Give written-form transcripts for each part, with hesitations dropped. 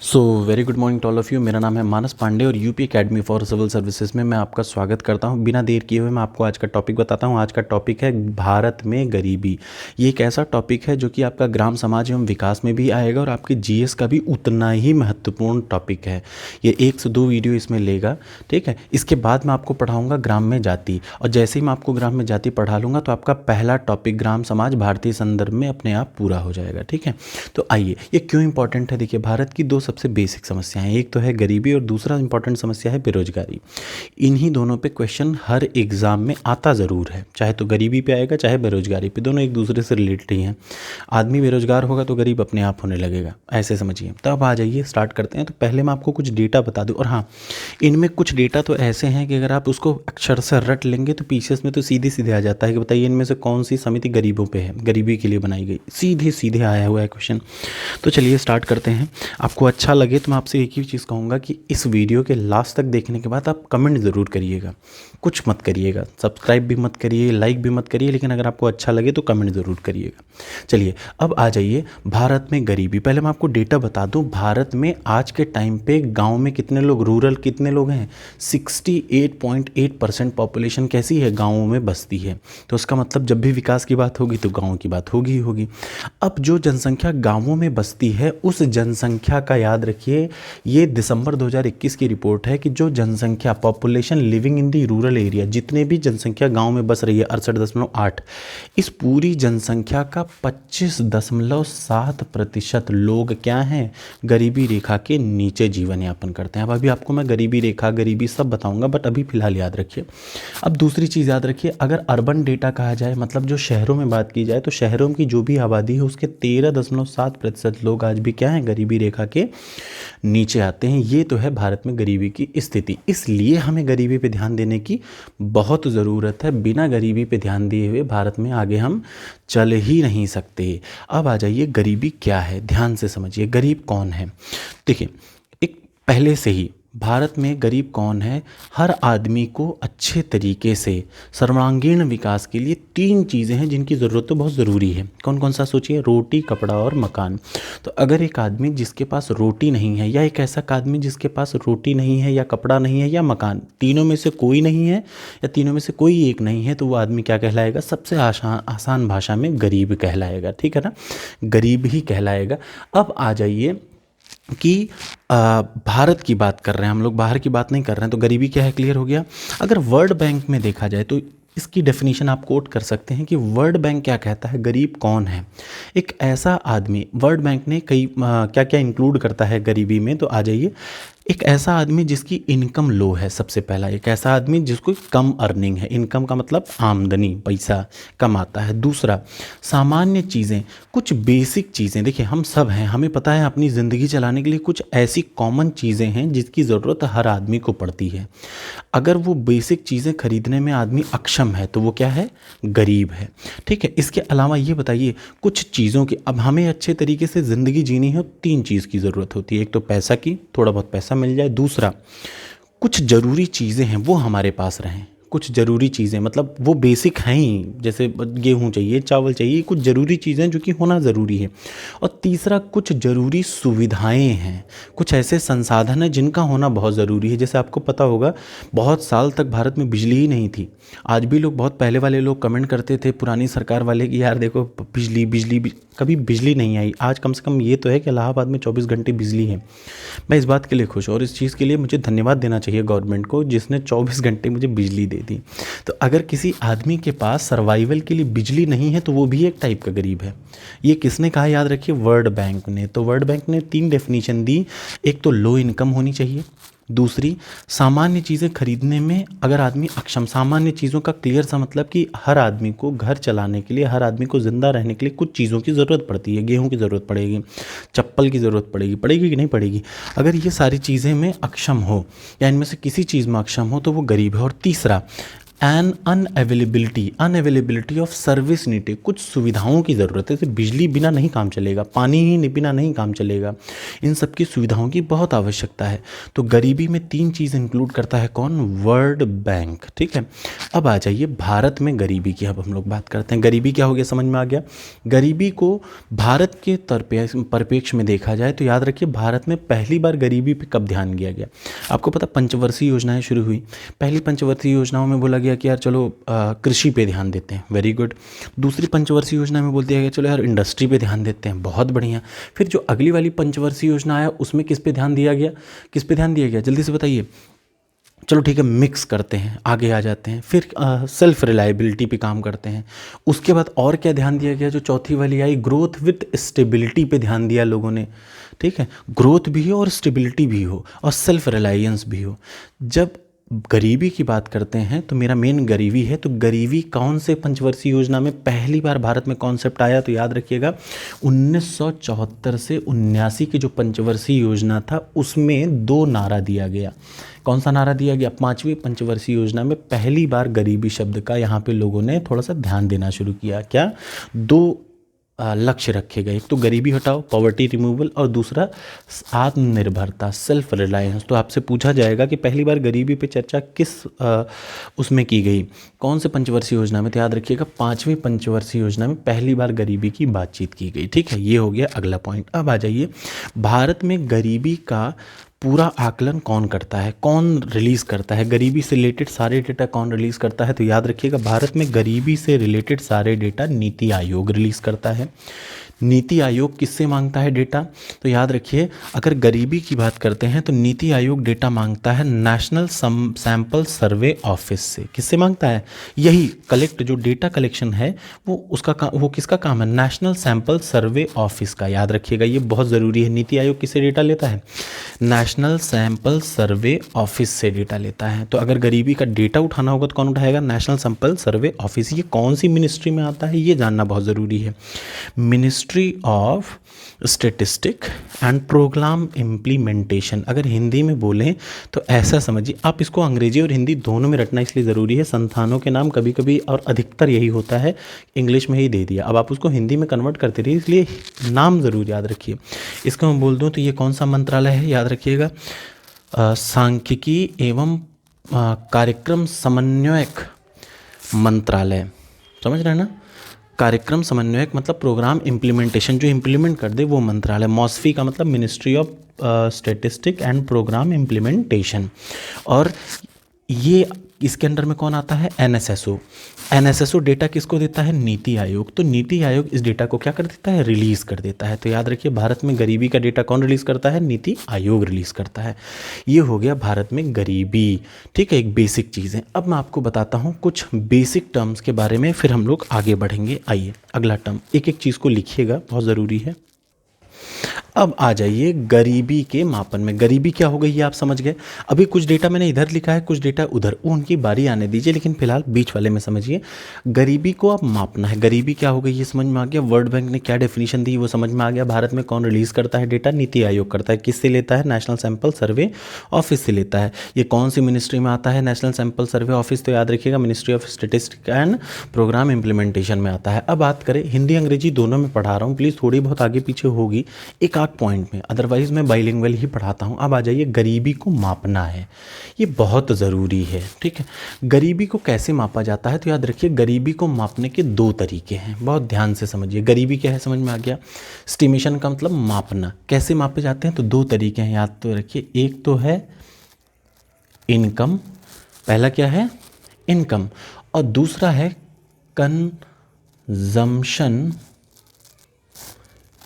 So very good morning to all of you. मेरा नाम है मानस पांडे और UP Academy for Civil Services में मैं आपका स्वागत करता हूं। बिना देर किए हुए मैं आपको आज का टॉपिक बताता हूं। आज का टॉपिक है भारत में गरीबी। ये एक ऐसा टॉपिक है जो कि आपका ग्राम समाज एवं विकास में भी आएगा और आपके जीएस का भी उतना ही महत्वपूर्ण टॉपिक है। ये 1 से 2 वीडियो इसमें लेगा, ठीक है। इसके बाद मैं आपको पढ़ाऊँगा ग्राम में जाति, और जैसे ही मैं आपको ग्राम में जाति पढ़ा लूँगा तो आपका पहला टॉपिक ग्राम समाज भारतीय संदर्भ में अपने आप पूरा हो जाएगा, ठीक है। तो आइए, ये क्यों इंपॉर्टेंट है। देखिए, भारत की 2 सबसे बेसिक समस्याएं, एक तो है गरीबी और दूसरा इंपॉर्टेंट समस्या है बेरोजगारी। इन्हीं दोनों पे क्वेश्चन हर एग्जाम में आता ज़रूर है, चाहे तो गरीबी पे आएगा चाहे बेरोजगारी पे, दोनों एक दूसरे से रिलेटेड ही हैं। आदमी बेरोजगार होगा तो गरीब अपने आप होने लगेगा, ऐसे समझिए। तो अब आ जाइए, स्टार्ट करते हैं। तो पहले मैं आपको कुछ डेटा बता दूं, और हाँ, इनमें कुछ डेटा तो ऐसे हैं कि अगर आप उसको अक्षर से रट लेंगे तो पीसीएस में तो सीधे सीधे आ जाता है कि बताइए इनमें से कौन सी समिति गरीबों पे है, गरीबी के लिए बनाई गई। सीधे सीधे आया हुआ है क्वेश्चन। तो चलिए स्टार्ट करते हैं। आपको अच्छा लगे तो मैं आपसे एक ही चीज़ कहूँगा कि इस वीडियो के लास्ट तक देखने के बाद आप कमेंट ज़रूर करिएगा, कुछ मत करिएगा, सब्सक्राइब भी मत करिए, लाइक भी मत करिए, लेकिन अगर आपको अच्छा लगे तो कमेंट ज़रूर करिएगा। चलिए अब आ जाइए, भारत में गरीबी। पहले मैं आपको डेटा बता दूं, भारत में आज के टाइम पे गांव में कितने लोग, रूरल कितने लोग हैं, 68.8% पॉपुलेशन कैसी है, गाँवों में बसती है। तो उसका मतलब जब भी विकास की बात होगी तो गाँव की बात होगी ही होगी। अब जो जनसंख्या गाँवों में बसती है उस जनसंख्या का याद रखिए, ये दिसंबर 2021 की रिपोर्ट है कि जो जनसंख्या, population living in the rural area, जितने भी जनसंख्या गांव में बस रही है 68.8, इस पूरी जनसंख्या का 25.7% लोग क्या हैं, गरीबी रेखा के नीचे जीवन यापन करते हैं। अब अभी आपको मैं गरीबी रेखा, गरीबी सब बताऊंगा, बट अभी फिलहाल याद रखिए। अब दूसरी चीज़ याद रखिए, अगर अर्बन डेटा कहा जाए, मतलब जो शहरों में बात की जाए, तो शहरों की जो भी आबादी है उसके 13.7% लोग आज भी क्या हैं, गरीबी रेखा के नीचे आते हैं। ये तो है भारत में गरीबी की स्थिति। इसलिए हमें गरीबी पे ध्यान देने की बहुत ज़रूरत है। बिना गरीबी पे ध्यान दिए हुए भारत में आगे हम चल ही नहीं सकते। अब आ जाइए, गरीबी क्या है, ध्यान से समझिए। गरीब कौन है? देखिए, एक पहले से ही भारत में गरीब कौन है, हर आदमी को अच्छे तरीके से सर्वांगीण विकास के लिए 3 चीज़ें हैं जिनकी ज़रूरत तो बहुत ज़रूरी है। कौन कौन सा सोचिए? रोटी, कपड़ा और मकान। तो अगर एक आदमी जिसके पास रोटी नहीं है, या एक ऐसा आदमी जिसके पास रोटी नहीं है या कपड़ा नहीं है या मकान, तीनों में से कोई नहीं है या तीनों में से कोई एक नहीं है, तो वो आदमी क्या कहलाएगा? सबसे आसान भाषा में गरीब कहलाएगा, ठीक है ना, गरीब ही कहलाएगा। अब आ जाइए कि भारत की बात कर रहे हैं हम लोग, बाहर की बात नहीं कर रहे हैं। तो गरीबी क्या है, क्लियर हो गया। अगर वर्ल्ड बैंक में देखा जाए तो इसकी डेफिनेशन आप कोट कर सकते हैं कि वर्ल्ड बैंक क्या कहता है, गरीब कौन है? एक ऐसा आदमी, वर्ल्ड बैंक ने कई क्या क्या इंक्लूड करता है गरीबी में, तो आ जाइए। एक ऐसा आदमी जिसकी इनकम लो है, सबसे पहला। एक ऐसा आदमी जिसको कम अर्निंग है, इनकम का मतलब आमदनी, पैसा कम आता है। दूसरा, सामान्य चीज़ें, कुछ बेसिक चीज़ें। देखिए, हम सब हैं, हमें पता है अपनी ज़िंदगी चलाने के लिए कुछ ऐसी कॉमन चीज़ें हैं जिसकी ज़रूरत हर आदमी को पड़ती है। अगर वो बेसिक चीज़ें खरीदने में आदमी अक्षम है तो वो क्या है, गरीब है, ठीक है। इसके अलावा ये बताइए, कुछ चीज़ों की, अब हमें अच्छे तरीके से ज़िंदगी जीनी हो, 3 चीज़ की ज़रूरत होती है। एक तो पैसा की, थोड़ा बहुत पैसा मिल जाए। दूसरा, कुछ ज़रूरी चीज़ें हैं वो हमारे पास रहें। कुछ ज़रूरी चीज़ें मतलब वो बेसिक हैं ही, जैसे गेहूँ चाहिए, चावल चाहिए, कुछ ज़रूरी चीज़ें जो कि होना ज़रूरी है। और तीसरा, कुछ ज़रूरी सुविधाएं हैं, कुछ ऐसे संसाधन हैं जिनका होना बहुत ज़रूरी है। जैसे आपको पता होगा, बहुत साल तक भारत में बिजली ही नहीं थी। आज भी लोग, बहुत पहले वाले लोग कमेंट करते थे पुरानी सरकार वाले कि यार देखो बिजली कभी बिजली नहीं आई। आज कम से कम ये तो है कि इलाहाबाद में 24 घंटे बिजली है। मैं इस बात के लिए खुश हूँ और इस चीज़ के लिए मुझे धन्यवाद देना चाहिए गवर्नमेंट को, जिसने 24 घंटे मुझे बिजली दे दी। तो अगर किसी आदमी के पास सर्वाइवल के लिए बिजली नहीं है तो वो भी एक टाइप का गरीब है। ये किसने कहा, याद रखिए, वर्ल्ड बैंक ने। तो वर्ल्ड बैंक ने 3 डेफिनेशन दी। एक तो लो इनकम होनी चाहिए, दूसरी, सामान्य चीज़ें खरीदने में अगर आदमी अक्षम, सामान्य चीज़ों का क्लियर सा मतलब कि हर आदमी को घर चलाने के लिए, हर आदमी को ज़िंदा रहने के लिए कुछ चीज़ों की ज़रूरत पड़ती है। गेहूं की ज़रूरत पड़ेगी, चप्पल की ज़रूरत पड़ेगी कि नहीं पड़ेगी। अगर ये सारी चीज़ें में अक्षम हो या इनमें से किसी चीज़ में अक्षम हो तो वो गरीब है। और तीसरा, an unavailability of service needed, कुछ सुविधाओं की ज़रूरत है, जैसे बिजली बिना नहीं काम चलेगा, पानी ही बिना नहीं काम चलेगा, इन सब की सुविधाओं की बहुत आवश्यकता है। तो गरीबी में 3 चीज़ इंक्लूड करता है कौन? World bank. ठीक है, अब आ जाइए भारत में गरीबी की, अब हम लोग बात करते हैं। गरीबी क्या हो गया, समझ में आ गया। गरीबी को भारत के परिप्रेक्ष्य में देखा जाए तो याद रखिए भारत में पहली बार गरीबी पे कब ध्यान दिया गया। आपको पता पंचवर्षीय योजनाएं शुरू हुई, पहली पंचवर्षीय योजनाओं में बोला गया कि यार चलो कृषि पे ध्यान देते हैं, वेरी गुड। दूसरी पंचवर्षीय योजना में बोल दिया गया चलो यार इंडस्ट्री पे ध्यान देते हैं, बहुत बढ़िया। फिर जो अगली वाली पंचवर्षीय योजना आया उसमें किस पे ध्यान दिया गया, किस पे ध्यान दिया गया, जल्दी से बताइए। चलो ठीक है, मिक्स करते हैं, आगे आ जाते हैं। फिर सेल्फ रिलायबिलिटी पे काम करते हैं। उसके बाद और क्या ध्यान दिया गया, जो चौथी वाली आई, ग्रोथ विथ स्टेबिलिटी पे ध्यान दिया लोगों ने। ठीक है, ग्रोथ भी हो और स्टेबिलिटी भी हो और सेल्फ रिलायंस भी हो। जब गरीबी की बात करते हैं तो मेरा मेन गरीबी है, तो गरीबी कौन से पंचवर्षीय योजना में पहली बार भारत में कॉन्सेप्ट आया, तो याद रखिएगा 1974 से 79 की जो पंचवर्षीय योजना था उसमें 2 नारा दिया गया। कौन सा नारा दिया गया? 5वीं पंचवर्षीय योजना में पहली बार गरीबी शब्द का यहाँ पे लोगों ने थोड़ा सा ध्यान देना शुरू किया। क्या? 2 लक्ष्य रखे गए, एक तो गरीबी हटाओ, पॉवर्टी रिमूवल, और दूसरा आत्मनिर्भरता, सेल्फ रिलायंस। तो आपसे पूछा जाएगा कि पहली बार गरीबी पे चर्चा किस उसमें की गई, कौन से पंचवर्षीय योजना में, तो याद रखिएगा 5वीं पंचवर्षीय योजना में पहली बार गरीबी की बातचीत की गई। ठीक है, ये हो गया अगला पॉइंट। अब आ जाइए भारत में गरीबी का पूरा आकलन कौन करता है, कौन रिलीज़ करता है, गरीबी से रिलेटेड सारे डेटा कौन रिलीज़ करता है, तो याद रखिएगा भारत में गरीबी से रिलेटेड सारे डेटा नीति आयोग रिलीज़ करता है। नीति आयोग किससे मांगता है डेटा, तो याद रखिए अगर गरीबी की बात करते हैं तो नीति आयोग डेटा मांगता है नेशनल सैंपल सर्वे ऑफिस से। किससे मांगता है? यही कलेक्ट, जो डेटा कलेक्शन है वो उसका वो किसका काम है? नेशनल सैंपल सर्वे ऑफिस का। याद रखिएगा ये बहुत ज़रूरी है। नीति आयोग किससे डेटा लेता है? नेशनल सैंपल सर्वे ऑफिस से डेटा लेता है। तो अगर गरीबी का डेटा उठाना होगा तो कौन उठाएगा? National sample survey office. ये कौन सी मिनिस्ट्री में आता है ये जानना बहुत ज़रूरी है। Ministry of Statistic and Programme Implementation. अगर हिंदी में बोलें तो ऐसा समझिए, आप इसको अंग्रेजी और हिंदी दोनों में रटना इसलिए ज़रूरी है, संस्थानों के नाम कभी कभी और अधिकतर यही होता है इंग्लिश में ही दे दिया, अब आप उसको हिंदी में कन्वर्ट करते रहिए, इसलिए नाम ज़रूर याद रखिए। इसको मैं बोल दूँ तो ये कौन सा मंत्रालय है, याद रखिएगा सांख्यिकी एवं कार्यक्रम समन्वयक मंत्रालय। समझ रहे हैं ना? कार्यक्रम समन्वयक मतलब प्रोग्राम इम्प्लीमेंटेशन, जो इम्प्लीमेंट कर दे वो मंत्रालय। मॉस्फी का मतलब Ministry of Statistic and Programme Implementation. और ये इसके अंडर में कौन आता है? एनएसएसओ। एनएसएसओ डेटा किसको देता है? नीति आयोग। तो नीति आयोग इस डेटा को क्या कर देता है? रिलीज़ कर देता है। तो याद रखिए भारत में गरीबी का डेटा कौन रिलीज़ करता है? नीति आयोग रिलीज़ करता है। ये हो गया भारत में गरीबी। ठीक है, एक बेसिक चीज़ है। अब मैं आपको बताता हूँ कुछ बेसिक टर्म्स के बारे में, फिर हम लोग आगे बढ़ेंगे। आइए अगला टर्म, एक एक चीज़ को लिखिएगा, बहुत ज़रूरी है। अब आ जाइए गरीबी के मापन में। गरीबी क्या हो गई ये आप समझ गए। अभी कुछ डेटा मैंने इधर लिखा है, कुछ डेटा उधर, उनकी बारी आने दीजिए, लेकिन फिलहाल बीच वाले में समझिए। गरीबी को अब मापना है। गरीबी क्या हो गई ये समझ में आ गया। वर्ल्ड बैंक ने क्या डेफिनेशन दी वो समझ में आ गया। भारत में कौन रिलीज़ करता है डेटा? नीति आयोग करता है। किससे लेता है? नेशनल सैंपल सर्वे ऑफिस से लेता है। ये कौन सी मिनिस्ट्री में आता है नेशनल सैंपल सर्वे ऑफिस? तो याद रखिएगा Ministry of Statistics and Programme Implementation में आता है। अब बात करें, हिंदी अंग्रेजी दोनों में पढ़ा रहा हूँ, प्लीज़ थोड़ी बहुत आगे पीछे होगी एक आध पॉइंट में, अदरवाइज मैं बाइलिंगुअल ही पढ़ाता हूँ। अब आ जाइए गरीबी को मापना है, ये बहुत ज़रूरी है। ठीक है, गरीबी को कैसे मापा जाता है? तो याद रखिए गरीबी को मापने के 2 तरीके हैं, बहुत ध्यान से समझिए। गरीबी क्या है समझ में आ गया। एस्टिमेशन का मतलब मापना। कैसे मापे जाते हैं? तो 2 तरीके हैं, याद तो रखिए। एक तो है इनकम, पहला क्या है? इनकम, और दूसरा है कंजम्पशन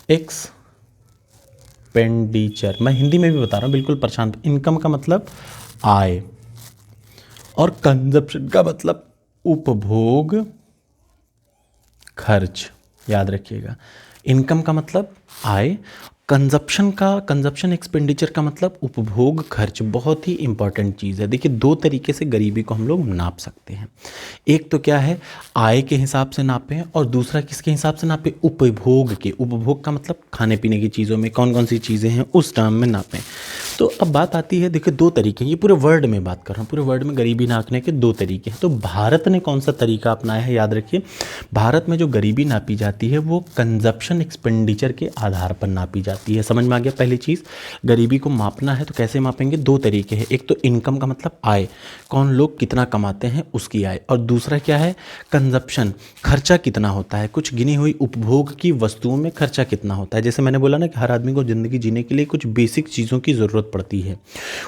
एक्सपेंडिचर। मैं हिंदी में भी बता रहा हूँ, बिल्कुल परेशान। इनकम का मतलब आय और कंजप्शन का मतलब उपभोग खर्च। याद रखिएगा, इनकम का मतलब आय, कंजप्शन एक्सपेंडिचर का मतलब उपभोग खर्च। बहुत ही इंपॉर्टेंट चीज़ है। देखिए 2 तरीके से गरीबी को हम लोग नाप सकते हैं। एक तो क्या है, आय के हिसाब से नापें, और दूसरा किसके हिसाब से नापें? उपभोग के। उपभोग का मतलब खाने पीने की चीज़ों में कौन कौन सी चीज़ें हैं उस टर्म में नापें। तो अब बात आती है, देखिए दो तरीके हैं, ये पूरे वर्ल्ड में बात कर रहा हूँ, पूरे वर्ल्ड में गरीबी नापने के दो तरीके हैं। तो भारत ने कौन सा तरीका अपनाया है, याद रखिए, भारत में जो गरीबी नापी जाती है वो कंजप्शन एक्सपेंडिचर के आधार पर नापी जाती है। समझ में आ गया? पहली चीज़, गरीबी को मापना है तो कैसे मापेंगे? दो तरीके हैं, एक तो इनकम का मतलब आय, कौन लोग कितना कमाते हैं उसकी आय, और दूसरा क्या है, कंजप्शन, खर्चा कितना होता है, कुछ गिनी हुई उपभोग की वस्तुओं में खर्चा कितना होता है। जैसे मैंने बोला ना कि हर आदमी को ज़िंदगी जीने के लिए कुछ बेसिक चीज़ों की ज़रूरत पड़ती है,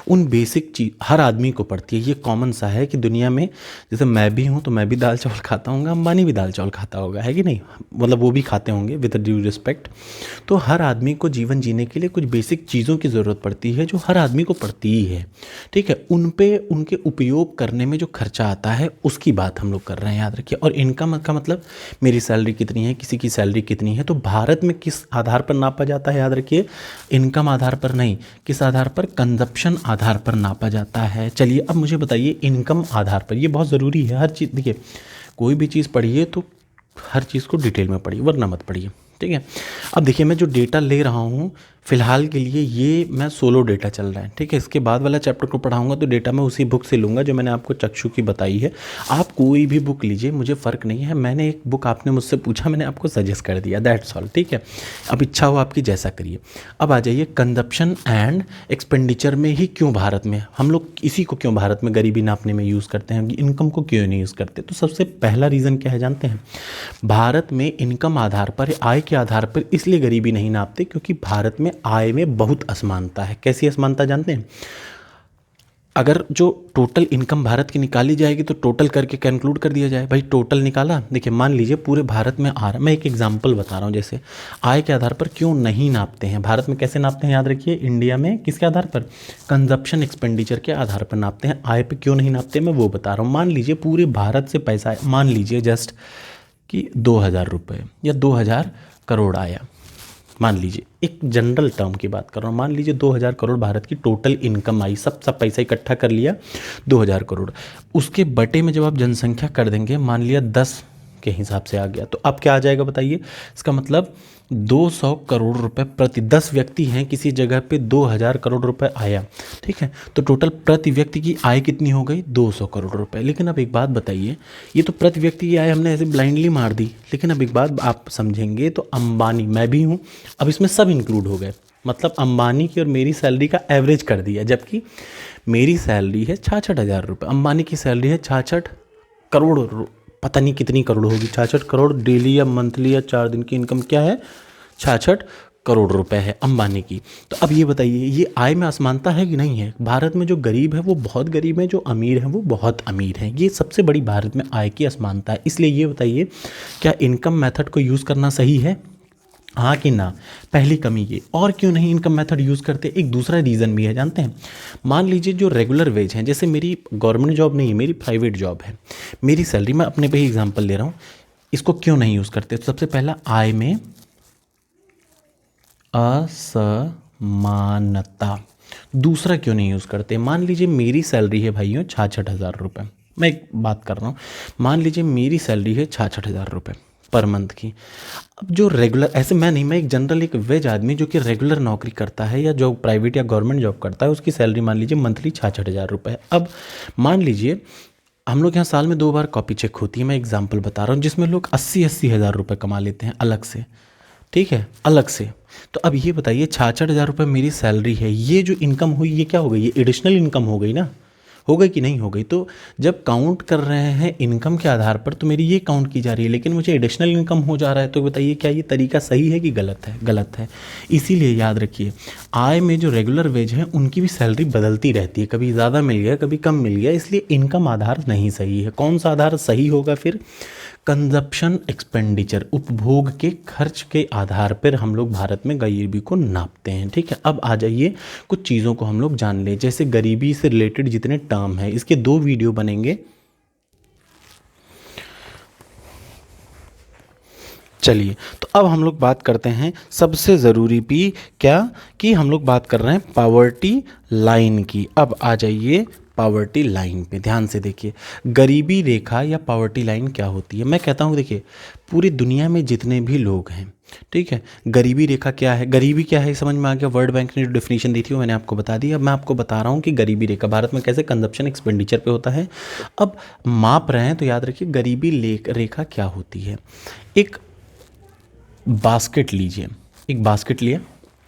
उन बेसिक चीज़ हर आदमी को पड़ती है। ये कॉमन सा है कि दुनिया में, जैसे मैं भी हूँ तो मैं भी दाल चावल खाता हूँ, अंबानी भी दाल चावल खाता होगा, है कि नहीं, मतलब वो भी खाते होंगे विद ड्यू रिस्पेक्ट। तो हर आदमी को जीवन जीने के लिए कुछ बेसिक चीज़ों की ज़रूरत पड़ती है जो हर आदमी को पड़ती ही है, ठीक है। उन पे उनके उपयोग करने में जो खर्चा आता है उसकी बात हम लोग कर रहे हैं, याद रखिए। और इनकम का मतलब मेरी सैलरी कितनी है, किसी की सैलरी कितनी है। तो भारत में किस आधार पर नापा जाता है, याद रखिए, इनकम आधार पर नहीं, किस आधार पर, कंजप्शन आधार पर नापा जाता है। चलिए अब मुझे बताइए इनकम आधार पर, ये बहुत ज़रूरी है, हर चीज़, देखिए कोई भी चीज़ पढ़िए तो हर चीज़ को डिटेल में पढ़िए वरना मत पढ़िए, ठीक है। अब देखिए मैं जो डेटा ले रहा हूँ फ़िलहाल के लिए ये मैं सोलो डेटा चल रहा है, ठीक है। इसके बाद वाला चैप्टर को पढ़ाऊंगा तो डेटा मैं उसी बुक से लूँगा जो मैंने आपको चक्षु की बताई है। आप कोई भी बुक लीजिए, मुझे फ़र्क नहीं है, मैंने एक बुक आपने मुझसे पूछा, मैंने आपको सजेस्ट कर दिया, दैट्स ऑल, ठीक है। अब इच्छा हो आपकी जैसा करिए। अब आ जाइए कंजप्शन एंड एक्सपेंडिचर में ही क्यों भारत में हम लोग इसी को क्यों भारत में गरीबी नापने में यूज़ करते हैं, इनकम को क्यों नहीं यूज़ करते। तो सबसे पहला रीज़न क्या है जानते हैं, भारत में इनकम आधार पर, आय के आधार पर इसलिए गरीबी नहीं नापते क्योंकि भारत में आय में बहुत असमानता है। कैसी असमानता जानते हैं, अगर जो टोटल इनकम भारत की निकाली जाएगी तो टोटल करके कंक्लूड कर दिया जाए, भाई टोटल निकाला, देखिए मान लीजिए पूरे भारत में आ रहा, मैं एक एग्जांपल बता रहा हूँ, जैसे आय के आधार पर क्यों नहीं नापते हैं भारत में, कैसे नापते हैं याद रखिए, इंडिया में किसके आधार पर, कंजप्शन एक्सपेंडिचर के आधार पर नापते हैं, आय पे क्यों नहीं नापते मैं वो बता रहा हूँ। मान लीजिए पूरे भारत से पैसा, मान लीजिए जस्ट कि 2,000 रुपये या 2,000 करोड़ आया, मान लीजिए एक जनरल टर्म की बात कर रहा हूँ, मान लीजिए 2,000 करोड़ भारत की टोटल इनकम आई, सब पैसा इकट्ठा कर लिया 2,000 करोड़, उसके बटे में जब आप जनसंख्या कर देंगे, मान लिया 10 के हिसाब से आ गया, तो अब क्या आ जाएगा बताइए, इसका मतलब 200 करोड़ रुपए प्रति, 10 व्यक्ति हैं किसी जगह पे 2,000 करोड़ रुपए आया, ठीक है, तो टोटल प्रति व्यक्ति की आय कितनी हो गई, 200 करोड़ रुपए। लेकिन अब एक बात बताइए, ये तो प्रति व्यक्ति की आय हमने ऐसे ब्लाइंडली मार दी, लेकिन अब एक बात आप समझेंगे तो अंबानी, मैं भी हूँ, अब इसमें सब इंक्लूड हो गए, मतलब अंबानी की और मेरी सैलरी का एवरेज कर दिया, जबकि मेरी सैलरी है 66,000 रुपये, अंबानी की सैलरी है 66 करोड़, पता नहीं कितनी करोड़ होगी, 66 करोड़ डेली या मंथली या 4 दिन की इनकम क्या है, 66 करोड़ रुपए है अंबानी की। तो अब ये बताइए, ये आय में असमानता है कि नहीं है, भारत में जो गरीब है वो बहुत गरीब है, जो अमीर है वो बहुत अमीर है, ये सबसे बड़ी भारत में आय की असमानता है। इसलिए ये बताइए क्या इनकम मेथड को यूज़ करना सही है, हाँ कि ना, पहली कमी ये। और क्यों नहीं इनकम मेथड यूज़ करते, एक दूसरा रीज़न भी है जानते हैं, मान लीजिए जो रेगुलर वेज हैं, जैसे मेरी गवर्नमेंट जॉब नहीं है, मेरी प्राइवेट जॉब है, मेरी सैलरी, मैं अपने पे ही एग्जांपल ले रहा हूँ, इसको क्यों नहीं यूज़ करते। तो सबसे पहला, आय में असमानता, दूसरा क्यों नहीं यूज़ करते, मान लीजिए मेरी सैलरी है भाइयों 66,000 रुपये, मैं एक बात कर रहा हूँ, मान लीजिए मेरी सैलरी है 66,000 रुपये पर मंथ की। अब जो रेगुलर, ऐसे मैं नहीं, मैं एक जनरल एक वेज आदमी जो कि रेगुलर नौकरी करता है या जो प्राइवेट या गवर्नमेंट जॉब करता है, उसकी सैलरी मान लीजिए मंथली 66,000 रुपये। अब मान लीजिए हम लोग यहाँ साल में 2 बार कॉपी चेक होती है, मैं एग्जांपल बता रहा हूँ, जिसमें लोग 80-80 हज़ार रुपये कमा लेते हैं अलग से, ठीक है, अलग से। तो अब ये बताइए 66,000 रुपये मेरी सैलरी है, ये जो इनकम हुई ये क्या हो गई, ये एडिशनल इनकम हो गई ना, हो गई कि नहीं हो गई। तो जब काउंट कर रहे हैं इनकम के आधार पर तो मेरी ये काउंट की जा रही है, लेकिन मुझे एडिशनल इनकम हो जा रहा है, तो बताइए क्या ये तरीका सही है कि गलत है, गलत है। इसीलिए याद रखिए, आय में जो रेगुलर वेज हैं उनकी भी सैलरी बदलती रहती है, कभी ज़्यादा मिल गया कभी कम मिल गया, इसलिए इनकम आधार नहीं सही है। कौन सा आधार सही होगा फिर, कंजप्शन एक्सपेंडिचर, उपभोग के खर्च के आधार पर हम लोग भारत में गरीबी को नापते हैं, ठीक है। अब आ जाइए कुछ चीज़ों को हम लोग जान लें, जैसे गरीबी से रिलेटेड जितने टर्म हैं, इसके 2 वीडियो बनेंगे। चलिए तो अब हम लोग बात करते हैं सबसे ज़रूरी भी क्या, कि हम लोग बात कर रहे हैं पावर्टी लाइन की। अब आ जाइए पावर्टी लाइन पे, ध्यान से देखिए, गरीबी रेखा या पावर्टी लाइन क्या होती है। मैं कहता हूँ देखिए, पूरी दुनिया में जितने भी लोग हैं ठीक है। गरीबी रेखा क्या है, गरीबी क्या है समझ में आ गया। वर्ल्ड बैंक ने जो डेफिनेशन दी थी वो मैंने आपको बता दी। अब मैं आपको बता रहा हूँ कि गरीबी रेखा भारत में कैसे कंजप्शन एक्सपेंडिचर पे होता है। अब माप रहे हैं तो याद रखिए गरीबी रेखा क्या होती है। एक बास्केट लीजिए, एक बास्केट लिए,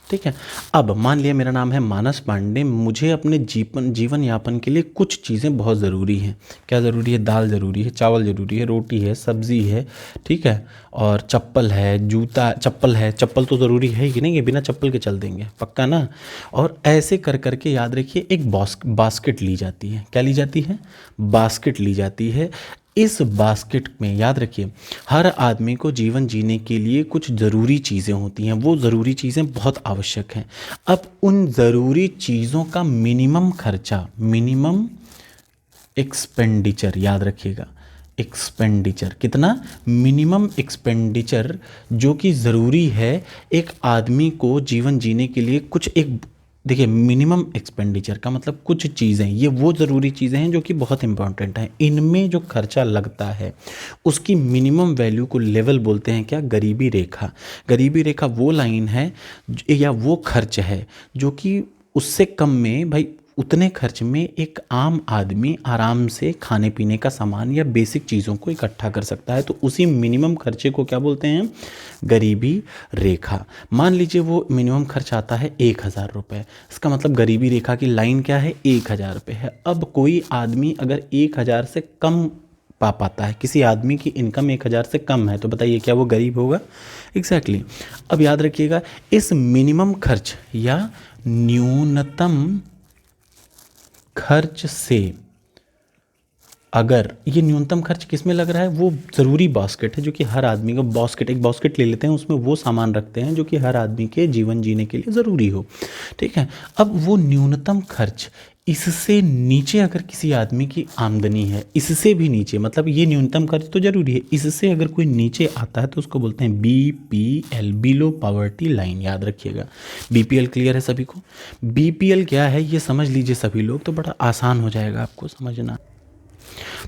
ठीक है। अब मान लिया मेरा नाम है मानस पांडे, मुझे अपने जीवन यापन के लिए कुछ चीज़ें बहुत ज़रूरी हैं। क्या ज़रूरी है, दाल ज़रूरी है, चावल ज़रूरी है, रोटी है, सब्ज़ी है, ठीक है, और चप्पल है, जूता, चप्पल है, चप्पल तो ज़रूरी है कि नहीं, ये बिना चप्पल के चल देंगे पक्का ना। और ऐसे कर करके याद रखिए एक बास्केट ली जाती है। क्या ली जाती है, बास्केट ली जाती है। इस बास्केट में याद रखिए हर आदमी को जीवन जीने के लिए कुछ ज़रूरी चीज़ें होती हैं, वो ज़रूरी चीज़ें बहुत आवश्यक हैं। अब उन ज़रूरी चीज़ों का मिनिमम खर्चा, मिनिमम एक्सपेंडिचर याद रखिएगा, एक्सपेंडिचर कितना, मिनिमम एक्सपेंडिचर जो कि ज़रूरी है एक आदमी को जीवन जीने के लिए। कुछ एक देखिए मिनिमम एक्सपेंडिचर का मतलब कुछ चीज़ें, ये वो ज़रूरी चीज़ें हैं जो कि बहुत इंपॉर्टेंट हैं, इनमें जो खर्चा लगता है उसकी मिनिमम वैल्यू को लेवल बोलते हैं क्या, गरीबी रेखा। गरीबी रेखा वो लाइन है या वो खर्च है जो कि उससे कम में भाई उतने खर्च में एक आम आदमी आराम से खाने पीने का सामान या बेसिक चीज़ों को इकट्ठा कर सकता है, तो उसी मिनिमम खर्चे को क्या बोलते हैं, गरीबी रेखा। मान लीजिए वो मिनिमम खर्च आता है 1,000 रुपये, इसका मतलब गरीबी रेखा की लाइन क्या है, 1,000 रुपये है। अब कोई आदमी अगर 1,000 से कम पा पाता है, किसी आदमी की इनकम 1,000 से कम है, तो बताइए क्या वो गरीब होगा, एग्जैक्टली अब याद रखिएगा इस मिनिमम खर्च या न्यूनतम खर्च से, अगर ये न्यूनतम खर्च किस में लग रहा है, वो ज़रूरी बास्केट है जो कि हर आदमी को, बास्केट एक बास्केट ले लेते हैं उसमें वो सामान रखते हैं जो कि हर आदमी के जीवन जीने के लिए ज़रूरी हो, ठीक है। अब वो न्यूनतम खर्च इससे नीचे अगर किसी आदमी की आमदनी है, इससे भी नीचे, मतलब ये न्यूनतम खर्च तो जरूरी है, इससे अगर कोई नीचे आता है तो उसको बोलते हैं BPL, बिलो पॉवर्टी लाइन, याद रखिएगा। BPL क्लियर है सभी को, BPL क्या है ये समझ लीजिए सभी लोग, तो बड़ा आसान हो जाएगा आपको समझना।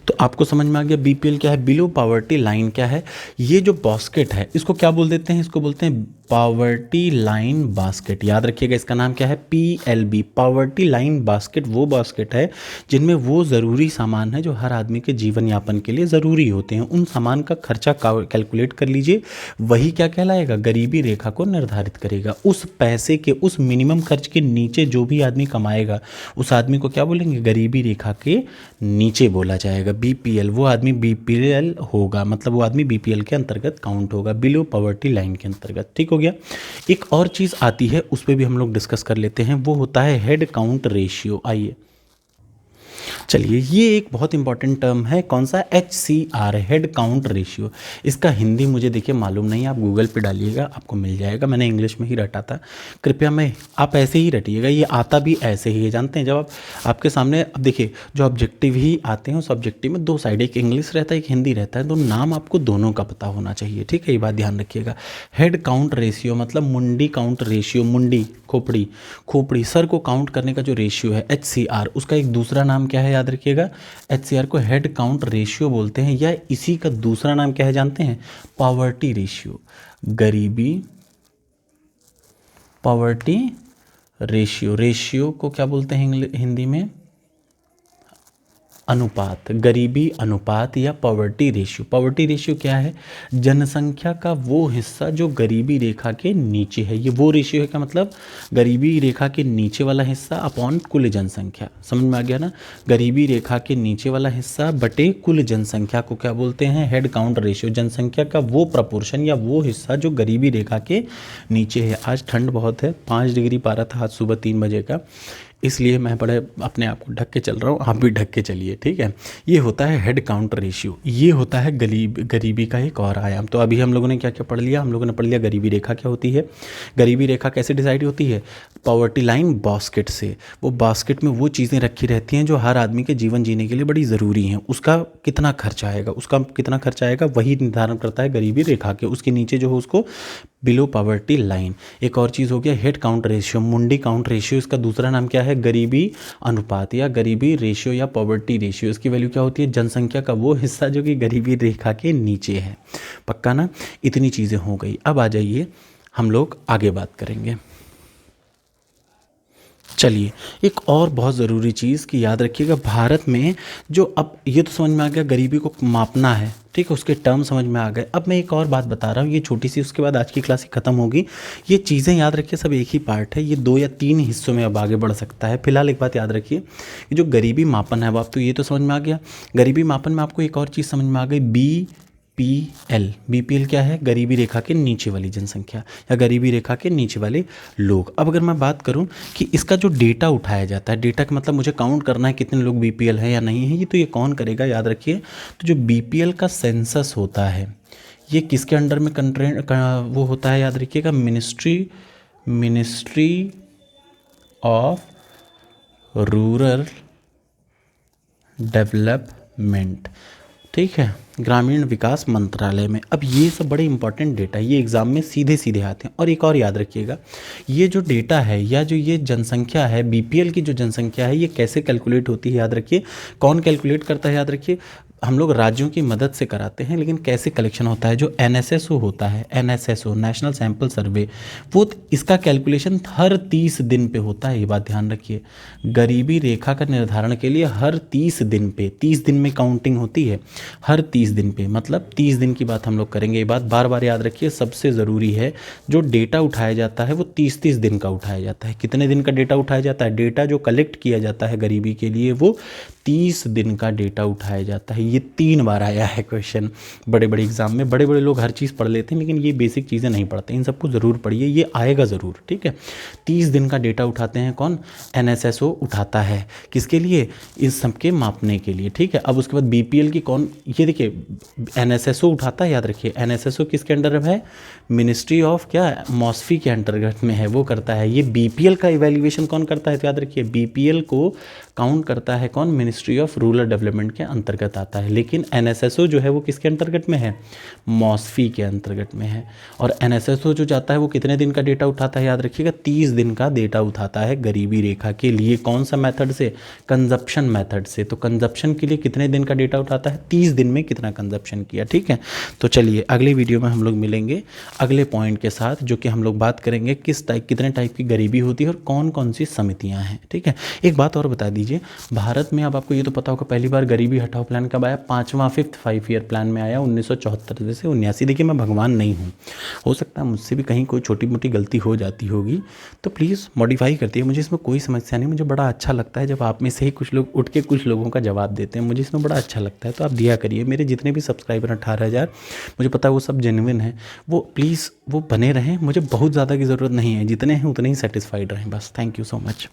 तो आपको समझ में आ गया BPL क्या है, बिलो पॉवर्टी लाइन क्या है। ये जो बास्केट है इसको क्या बोल देते हैं, इसको बोलते हैं पॉवर्टी लाइन बास्केट, याद रखिएगा इसका नाम क्या है, PLB, पॉवर्टी लाइन बास्केट। वो बास्केट है जिनमें वो ज़रूरी सामान है जो हर आदमी के जीवन यापन के लिए ज़रूरी होते हैं, उन सामान का खर्चा कैलकुलेट कर लीजिए, वही क्या कहलाएगा, गरीबी रेखा को निर्धारित करेगा। उस पैसे के, उस मिनिमम खर्च के नीचे जो भी आदमी कमाएगा उस आदमी को क्या बोलेंगे, गरीबी रेखा के नीचे बोला जाएगा। BPL, वो आदमी BPL होगा, मतलब वो आदमी BPL के अंतर्गत काउंट होगा, बिलो पॉवर्टी लाइन के अंतर्गत, ठीक हो गया। एक और चीज़ आती है उस पर भी हम लोग डिस्कस कर लेते हैं, वो होता है हेड काउंट रेशियो। आइए चलिए, ये एक बहुत इंपॉर्टेंट टर्म है, कौन सा, HCR, हेड काउंट रेशियो। इसका हिंदी मुझे देखिए मालूम नहीं, आप गूगल पे डालिएगा आपको मिल जाएगा, मैंने इंग्लिश में ही रटा था, कृपया मैं आप ऐसे ही रटिएगा, ये आता भी ऐसे ही है। जानते हैं जब आप आपके सामने, अब देखिए जो ऑब्जेक्टिव ही आते हैं उस ऑब्जेक्टिव में दो साइड, एक इंग्लिश रहता है एक हिंदी रहता है, तो नाम आपको दोनों का पता होना चाहिए, ठीक है, ये बात ध्यान रखिएगा। हेड काउंट रेशियो मतलब मुंडी काउंट रेशियो, मुंडी खोपड़ी, खोपड़ी सर को काउंट करने का जो रेशियो है HCR, उसका एक दूसरा नाम क्या है, याद रखिएगा। HCR को हेड काउंट रेशियो बोलते हैं, या इसी का दूसरा नाम क्या है जानते हैं, पॉवर्टी रेशियो, गरीबी पॉवर्टी रेशियो। रेशियो को क्या बोलते हैं हिंदी में, अनुपात, गरीबी अनुपात या पॉवर्टी रेशियो। पॉवर्टी रेशियो क्या है, जनसंख्या का वो हिस्सा जो गरीबी रेखा के नीचे है, ये वो रेशियो है का मतलब गरीबी रेखा के नीचे वाला हिस्सा अपॉन कुल जनसंख्या, समझ में आ गया ना। गरीबी रेखा के नीचे वाला हिस्सा बटे कुल जनसंख्या को क्या बोलते हैं, हेड काउंट रेशियो। जनसंख्या का वो प्रपोर्शन या वो हिस्सा जो गरीबी रेखा के नीचे है। आज ठंड बहुत है, 5 डिग्री पारा था आज सुबह 3 बजे का, इसलिए मैं बड़े अपने आप को ढक के चल रहा हूँ, आप भी ढक के चलिए, ठीक है। ये होता है हेड काउंट रेशियो, ये होता है गरीबी का एक और आयाम। तो अभी हम लोगों ने क्या क्या पढ़ लिया, हम लोगों ने पढ़ लिया गरीबी रेखा क्या होती है। गरीबी रेखा कैसे डिसाइड होती है, पॉवर्टी लाइन बास्केट से। वो बास्केट में वो चीज़ें रखी रहती हैं जो हर आदमी के जीवन जीने के लिए बड़ी ज़रूरी हैं, उसका कितना खर्च आएगा, उसका कितना खर्च आएगा वही निर्धारण करता है गरीबी रेखा के, उसके नीचे जो हो उसको बिलो पॉवर्टी लाइन। एक और चीज़ हो गया हेड काउंट रेशियो, मुंडी काउंट रेशियो, इसका दूसरा नाम क्या है, है गरीबी अनुपात या गरीबी रेशियो या पॉवर्टी रेशियो। इसकी वैल्यू क्या होती है, जनसंख्या का वो हिस्सा जो कि गरीबी रेखा के नीचे है। पक्का ना, इतनी चीज़ें हो गई। अब आ जाइए हम लोग आगे बात करेंगे। चलिए एक और बहुत ज़रूरी चीज़ कि याद रखिएगा, भारत में जो, अब ये तो समझ में आ गया गरीबी को मापना है, ठीक है, उसके टर्म समझ में आ गए। अब मैं एक और बात बता रहा हूँ, ये छोटी सी, उसके बाद आज की क्लास ही खत्म होगी। ये चीज़ें याद रखिए, सब एक ही पार्ट है, ये 2 या 3 हिस्सों में अब आगे बढ़ सकता है। फिलहाल एक बात याद रखिए, जो गरीबी मापन है वो आप तो ये तो समझ में आ गया। गरीबी मापन में आपको एक और चीज़ समझ में आ गई, BPL। BPL क्या है, गरीबी रेखा के नीचे वाली जनसंख्या या गरीबी रेखा के नीचे वाले लोग। अब अगर मैं बात करूं कि इसका जो डेटा उठाया जाता है, डेटा का मतलब मुझे काउंट करना है कितने लोग BPL है या नहीं है, ये तो ये कौन करेगा, याद रखिए। तो जो BPL का सेंसस होता है ये किसके अंडर में वो होता है, याद रखिएगा, मिनिस्ट्री ऑफ रूरल डेवलपमेंट, ठीक है, ग्रामीण विकास मंत्रालय में। अब ये सब बड़े इंपॉर्टेंट डेटा, ये एग्जाम में सीधे सीधे आते हैं। और एक और याद रखिएगा, ये जो डेटा है या जो ये जनसंख्या है, BPL की जो जनसंख्या है, ये कैसे कैलकुलेट होती है, याद रखिए। कौन कैलकुलेट करता है, याद रखिए, हम लोग राज्यों की मदद से कराते हैं, लेकिन कैसे कलेक्शन होता है, जो NSSO होता है, NSSO नेशनल सैंपल सर्वे, वो इसका कैलकुलेशन हर 30 दिन पे होता है। ये बात ध्यान रखिए, गरीबी रेखा का निर्धारण के लिए हर 30 दिन पे, 30 दिन में काउंटिंग होती है, हर 30 दिन पे, मतलब 30 दिन की बात हम लोग करेंगे। ये बात बार बार याद रखिए, सबसे ज़रूरी है। जो डेटा उठाया जाता है वो 30-30 दिन का उठाया जाता है। कितने दिन का डेटा उठाया जाता है, डेटा जो कलेक्ट किया जाता है गरीबी के लिए वो 30 दिन का डेटा उठाया जाता है। ये 3 बार आया है क्वेश्चन बड़े बड़े एग्जाम में। बड़े बड़े लोग हर चीज़ पढ़ लेते हैं, लेकिन ये बेसिक चीज़ें नहीं पढ़ते, इन सबको ज़रूर पढ़िए, ये आएगा ज़रूर, ठीक है। 30 दिन का डेटा उठाते हैं कौन, NSSO उठाता है, किसके लिए, इस सब के मापने के लिए, ठीक है। अब उसके बाद BPL की कौन, ये देखिए NSSO उठाता है, याद रखिए, NSSO किसके अंडर है, मिनिस्ट्री ऑफ क्या, मॉस्फी के अंतर्गत में है, वो करता है। ये BPL का इवैल्यूएशन कौन करता है, तो याद रखिए BPL को काउंट करता है कौन, मिनिस्ट्री ऑफ रूरल डेवलपमेंट के अंतर्गत आता है। लेकिन NSSO जो है वो किसके अंतर्गत में है, मॉस्फी के अंतर्गत में है। और NSSO जो जाता है वो कितने दिन का डेटा उठाता है, याद रखिएगा 30 दिन का डेटा उठाता है गरीबी रेखा के लिए। कौन सा मेथड से, कंजप्शन मेथड से। तो कंजप्शन के लिए कितने दिन का डेटा उठाता है, 30 दिन में कितना कंजप्शन किया, ठीक है। तो चलिए अगले वीडियो में हम लोग मिलेंगे अगले पॉइंट के साथ, जो कि हम लोग बात करेंगे कितने टाइप की गरीबी होती है और कौन कौन सी समितियां हैं, ठीक है। एक बात और बता दीजिए, भारत में, अब आपको ये तो पता होगा, पहली बार गरीबी हटाओ प्लान कब आया, 5वां 5th 5 ईयर प्लान में आया 1974 से 79। देखिए मैं भगवान नहीं हूँ, हो सकता है मुझसे भी कहीं कोई छोटी मोटी गलती हो जाती होगी, तो प्लीज़ मॉडिफाई करती है, मुझे इसमें कोई समस्या नहीं। मुझे बड़ा अच्छा लगता है जब आप में से ही कुछ लोग उठ के कुछ लोगों का जवाब देते हैं, मुझे इसमें बड़ा अच्छा लगता है। तो आप दिया करिए। मेरे जितने भी सब्सक्राइबर 18,000, मुझे पता है वो सब जेन्युइन हैं, वो प्लीज़ वो बने रहें। मुझे बहुत ज़्यादा की ज़रूरत नहीं है, जितने हैं उतने ही सेटिस्फाइड रहें बस। Thank you so much.